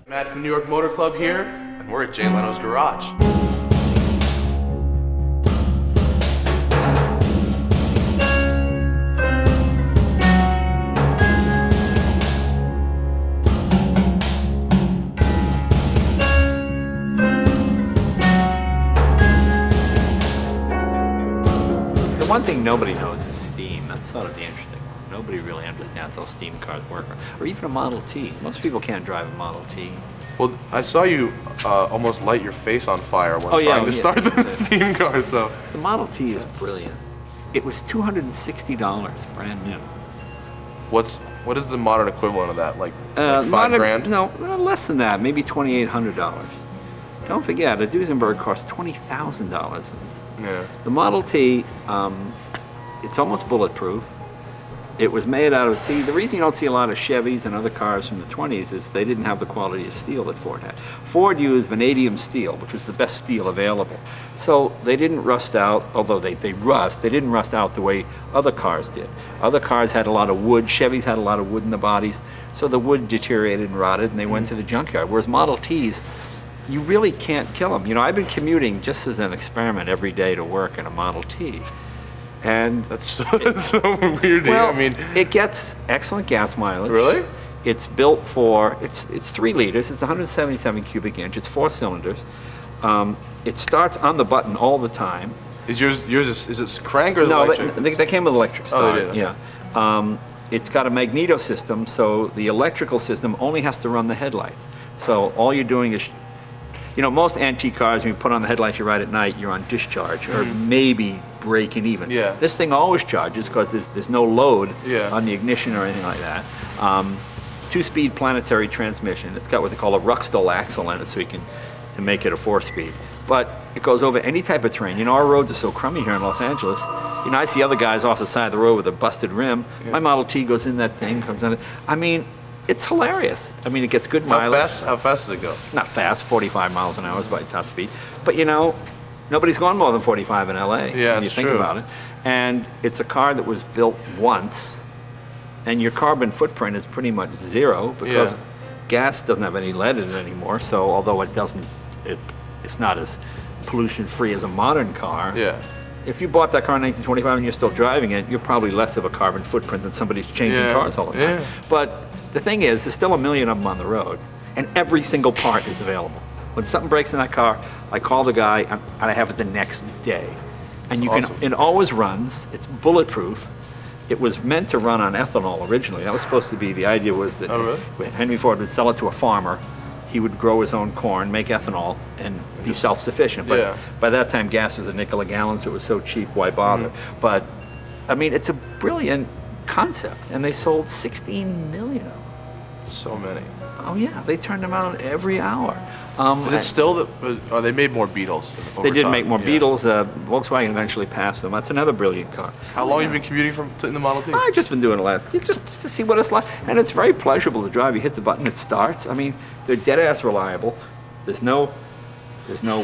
Matt from New York Motor Club here, and we're at Jay Leno's garage. The one thing nobody knows is steam. That's sort of the interesting one. Nobody really understands how steam cars work, or even a Model T. Most people can't drive a Model T. Well, I saw you almost light your face on fire when trying to start the steam car, so. The Model T is brilliant. It was $260 brand new. What is the modern equivalent of that? Like $5,000? No, less than that, maybe $2,800. Don't forget, a Duesenberg costs $20,000. Yeah. The Model T, it's almost bulletproof. It was made out of, the reason you don't see a lot of Chevys and other cars from the 20s is they didn't have the quality of steel that Ford had. Ford used vanadium steel, which was the best steel available. So they didn't rust out, although they didn't rust out the way other cars did. Other cars had a lot of wood, Chevys had a lot of wood in the bodies, so the wood deteriorated and rotted and they went to the junkyard. Whereas Model Ts, you really can't kill them. You know, I've been commuting just as an experiment every day to work in a Model T. And that's so weird. Well, I mean, it gets excellent gas mileage. Really? It's built for, it's 3 liters, it's 177 cubic inch, it's 4 cylinders. It starts on the button all the time. Is yours is it crank or electric? No, they came with electric start. Oh, they did? Okay. Yeah. It's got a magneto system, so the electrical system only has to run the headlights. So all you're doing is, you know, most antique cars, when you put on the headlights, you ride at night, you're on discharge, or maybe breaking even. Yeah. This thing always charges because there's no load Yeah. on the ignition or anything like that. 2-speed planetary transmission. It's got what they call a Ruxtol axle in it, so you can to make it a 4-speed. But it goes over any type of terrain. You know, our roads are so crummy here in Los Angeles. You know, I see other guys off the side of the road with a busted rim. Yeah. My Model T goes in that thing, comes in it. I mean, it's hilarious. I mean, it gets good mileage. How fast does it go? Not fast, 45 miles an hour is about top speed. But you know, nobody's gone more than 45 in LA when you think about it. And it's a car that was built once, and your carbon footprint is pretty much zero because gas doesn't have any lead in it anymore. So although it's not as pollution free as a modern car. Yeah. If you bought that car in 1925 and you're still driving it, you're probably less of a carbon footprint than somebody who's changing cars all the time. Yeah. But the thing is, there's still 1 million of them on the road, and every single part is available. When something breaks in that car, I call the guy, and I have it the next day. And you awesome. it always runs. It's bulletproof. It was meant to run on ethanol originally. That was supposed to be, the idea was that Henry Ford would sell it to a farmer. He would grow his own corn, make ethanol, and be self-sufficient. But by that time, gas was $0.05 a gallon, so it was so cheap, why bother? But, I mean, it's a brilliant concept, and they sold 16 million of them. So many. Oh yeah, they turned them out every hour. Is it still they made more Beetles over They did time. make more Beetles. Volkswagen eventually passed them. That's another brilliant car. How long have you been commuting in the Model T? I've just been doing it just to see what it's like. And it's very pleasurable to drive. You hit the button, it starts. I mean, they're dead-ass reliable. There's no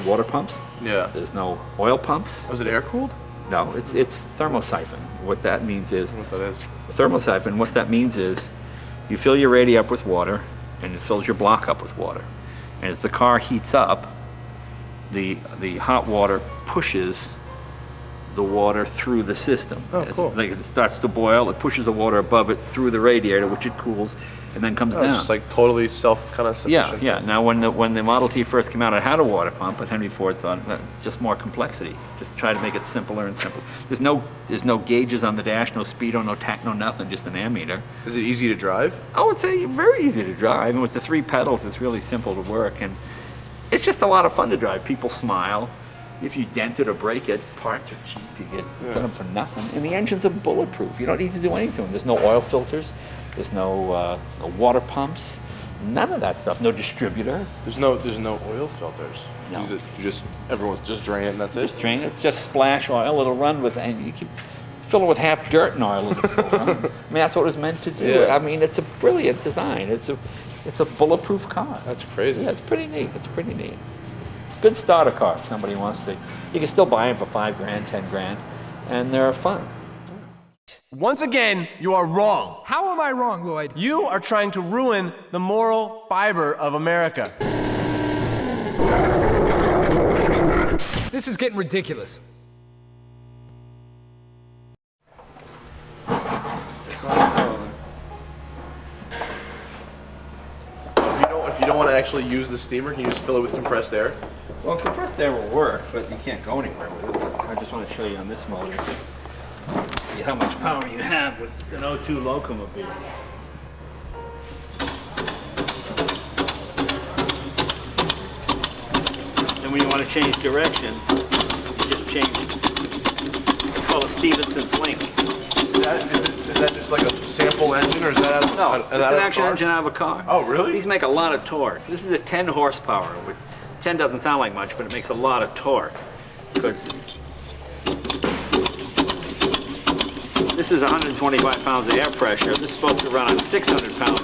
water pumps. Yeah. There's no oil pumps. Was it air-cooled? No, it's thermosiphon. What that means is... What that is? Thermosiphon, what that means is you fill your radiator up with water, and it fills your block up with water. And as the car heats up, the hot water pushes the water through the system. Oh, cool. Like it starts to boil, it pushes the water above it through the radiator, which it cools, and then comes down. It's like totally self-sufficient. Yeah. Now, when the Model T first came out, it had a water pump, but Henry Ford thought just more complexity. Just try to make it simpler and simpler. There's no gauges on the dash, no speedo, no tach, no nothing, just an ammeter. Is it easy to drive? I would say very easy to drive, and with the 3 pedals, it's really simple to work, and it's just a lot of fun to drive. People smile. If you dent it or break it, parts are cheap. You get them for nothing. And the engines are bulletproof. You don't need to do anything. There's no oil filters. There's no water pumps. None of that stuff. No distributor. There's no oil filters. No. Everyone's just drain it and that's it. Just drain it. It's just splash oil. It'll run with, and you can fill it with half dirt and oil. It'll still run. I mean, that's what it was meant to do. Yeah. I mean, it's a brilliant design. It's a bulletproof car. That's crazy. Yeah, it's pretty neat. It's pretty neat. Good starter car if somebody wants to. You can still buy them for $5,000, $10,000, and they're fun. Once again, you are wrong. How am I wrong, Lloyd? You are trying to ruin the moral fiber of America. This is getting ridiculous. If you don't want to actually use the steamer, can you just fill it with compressed air? Well, compressed air will work, but you can't go anywhere with it. I just want to show you on this motor how much power you have with an O2 locomobile. Then when you want to change direction, you just change. It's called a Stephenson's link. Is that just like a sample engine, or is that No, it's an actual engine out of a car. Oh, really? These make a lot of torque. This is a 10 horsepower, which 10 doesn't sound like much, but it makes a lot of torque. Because this is 125 pounds of air pressure. This is supposed to run on 600 pounds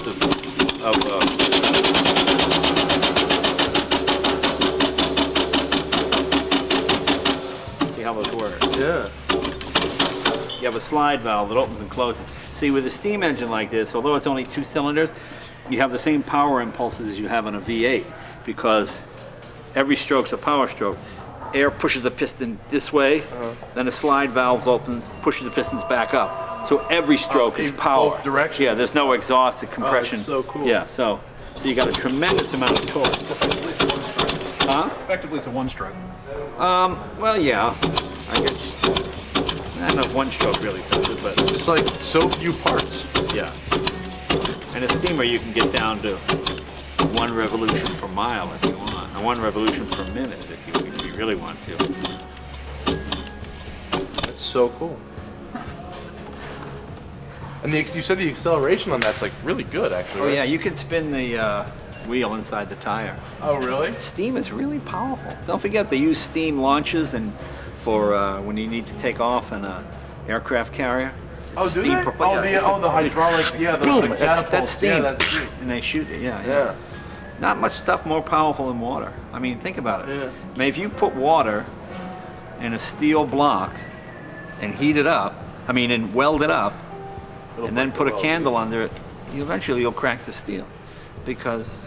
see how this works? Yeah. You have a slide valve that opens and closes. See, with a steam engine like this, although it's only 2 cylinders, you have the same power impulses as you have on a V8, because every stroke's a power stroke. Air pushes the piston this way, then a slide valve opens, pushes the pistons back up. So every stroke is power. Both directions. Yeah, there's no exhaust, the compression. that's so cool. Yeah, so you got a tremendous amount of torque. Huh? Effectively, it's a one-stroke. Well, yeah. I guess. I don't know if one stroke really says it, but It's like so few parts. yeah. And a steamer you can get down to 1 revolution per mile if you want, and 1 revolution per minute if you really want to. That's so cool. And you said the acceleration on that's like really good, actually. Oh right? yeah, you can spin the wheel inside the tire. Oh, really? Steam is really powerful. Don't forget they use steam launches and for when you need to take off in a aircraft carrier. Oh, do steam they? propelled. The hydraulic, yeah, the Boom! That's catapults. steam. Yeah, that's steam. And they shoot it. Yeah. Yeah. Not much stuff more powerful than water. I mean, think about it. Yeah. I mean, if you put water in a steel block and heat it up, and weld it up, and then put a candle under it, you'll crack the steel, because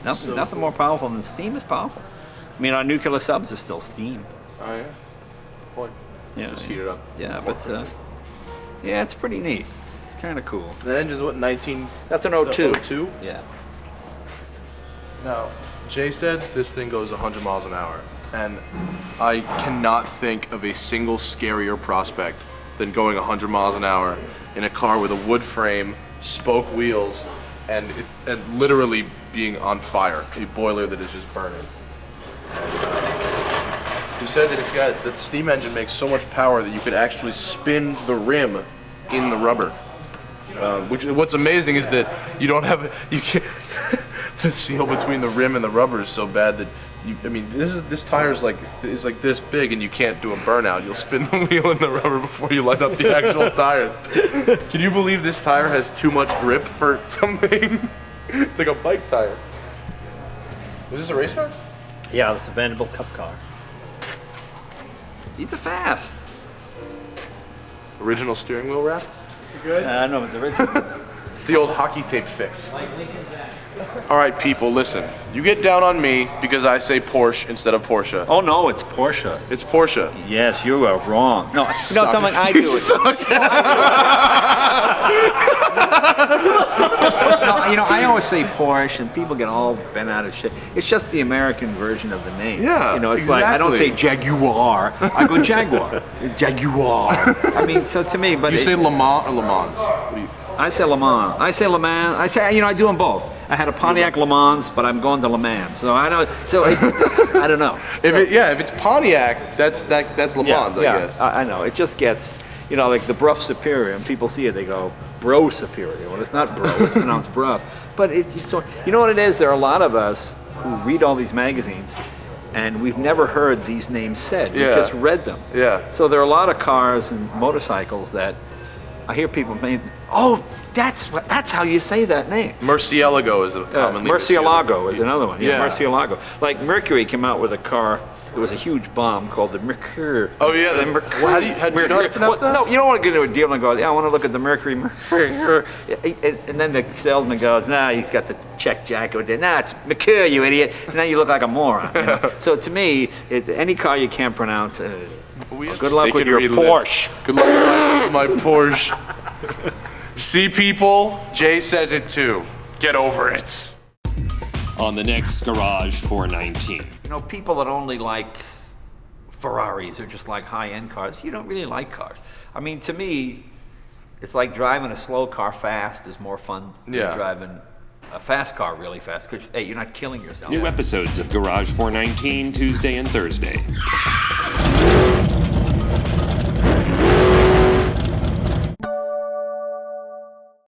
nothing more powerful than steam is powerful. I mean, our nuclear subs are still steam. Oh, yeah. Boy. Yeah, Just heat it up. Yeah, but yeah, it's pretty neat. It's kind of cool. The engine's what, 19? That's an O2. O2? Yeah. Now, Jay said this thing goes 100 miles an hour, and I cannot think of a single scarier prospect than going 100 miles an hour in a car with a wood frame, spoke wheels, and literally being on fire, a boiler that is just burning. He said that that steam engine makes so much power that you could actually spin the rim in the rubber. What's amazing is that you can't. The seal between the rim and the rubber is so bad that this tire is like this big, and you can't do a burnout. You'll spin the wheel in the rubber before you light up the actual tires. Can you believe this tire has too much grip for something? It's like a bike tire. Is this a race car? Yeah, it's a Vanderbilt Cup car. These are fast. Original steering wheel wrap? Good? No, it's original. It's the old hockey tape fix. All right, people, listen. You get down on me because I say Porsche instead of Porsche. Oh no, it's Porsche. It's Porsche. Yes, you are wrong. No, something I do it. No, I always say Porsche, and people get all bent out of shit. It's just the American version of the name. Yeah, it's like I don't say Jaguar. I go Jaguar. Jaguar. I mean, so to me, but Do you say Le Mans or Le Mans? What do you? I say Le Mans. I say Le Mans. I say, I do them both. I had a Pontiac Le Mans, but I'm going to Le Mans. So I don't. So I don't know. If it's Pontiac, that's Le Mans, I guess. I know. It just gets, like the Bruff Superior, and people see it, they go Bro Superior. Well, it's not Bro. It's pronounced Bruff. But it's just, you know what it is? There are a lot of us who read all these magazines, and we've never heard these names said. We've just read them. Yeah. So there are a lot of cars and motorcycles that I hear people make. Oh, that's how you say that name. Murcielago is commonly. Murcielago is another one. Yeah, Yeah. Murcielago. Like Mercury came out with a car there was a huge bomb called the Mercury. Oh yeah, the Mercury. Well, how do you know how to pronounce that? No, you don't want to get into a deal and go, yeah, I want to look at the Mercury. And then the salesman goes, nah, he's got the check jacket with it. Nah, it's Mercury, you idiot. And then you look like a moron. You know? So to me, it's any car you can't pronounce. Good luck with your Porsche. Good luck with my Porsche. See, people, Jay says it too. Get over it. On the next Garage 419. You know, people that only like Ferraris or just like high-end cars, you don't really like cars. I mean, to me, it's like driving a slow car fast is more fun than driving a fast car really fast, because, hey, you're not killing yourself. New episodes of Garage 419 Tuesday and Thursday.